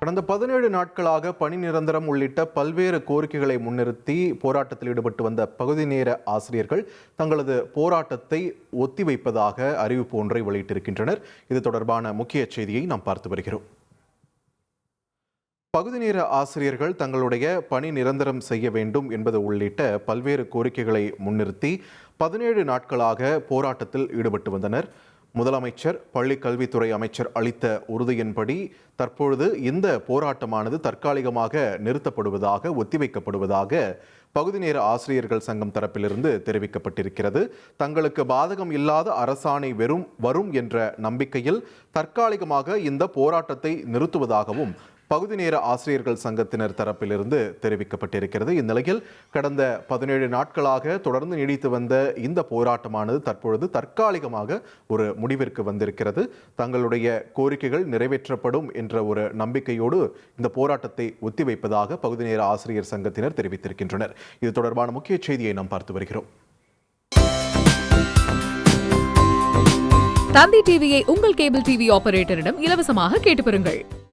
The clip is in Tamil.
கடந்த 17 நாட்களாக பணி நிரந்தரம் உள்ளிட்ட பல்வேறு கோரிக்கைகளை முன்னிறுத்தி போராட்டத்தில் ஈடுபட்டு வந்த பகுதி நேர ஆசிரியர்கள் தங்களது போராட்டத்தை ஒத்திவைப்பதாக அறிவிப்பு ஒன்றை வெளியிட்டிருக்கின்றனர். இது தொடர்பான முக்கிய செய்தியை நாம் பார்த்து வருகிறோம். பகுதி நேர ஆசிரியர்கள் தங்களுடைய பணி நிரந்தரம் செய்ய வேண்டும் என்பது உள்ளிட்ட பல்வேறு கோரிக்கைகளை முன்னிறுத்தி 17 நாட்களாக போராட்டத்தில் ஈடுபட்டு வந்தனர். முதலமைச்சர் பள்ளி கல்வித்துறை அமைச்சர் அளித்த உறுதியின்படி தற்பொழுது இந்த போராட்டமானது தற்காலிகமாக நிறுத்தப்படுவதாக ஒத்திவைக்கப்படுவதாக பகுதி நேர ஆசிரியர்கள் சங்கம் தரப்பிலிருந்து தெரிவிக்கப்பட்டிருக்கிறது. தங்களுக்கு பாதகம் இல்லாத அரசாணை வரும் என்ற நம்பிக்கையில் தற்காலிகமாக இந்த போராட்டத்தை நிறுத்துவதாகவும் பகுதி நேர ஆசிரியர்கள் சங்கத்தினர் தரப்பிலிருந்து தெரிவிக்கப்பட்டிருக்கிறது. இந்நிலையில் கடந்த 17 நாட்களாக தொடர்ந்து நீடித்து வந்த இந்த போராட்டமானது தற்பொழுது தற்காலிகமாக ஒரு முடிவிற்கு வந்திருக்கிறது. தங்களுடைய கோரிக்கைகள் நிறைவேற்றப்படும் என்ற ஒரு நம்பிக்கையோடு இந்த போராட்டத்தை ஒத்திவைப்பதாக பகுதி நேர ஆசிரியர் சங்கத்தினர் தெரிவித்திருக்கின்றனர். இது தொடர்பான முக்கிய செய்தியை நாம் பார்த்து வருகிறோம். தந்தி டிவியை உங்கள் கேபிள் டிவி ஆபரேட்டரிடம் இலவசமாக கேட்டு பெறுங்கள்.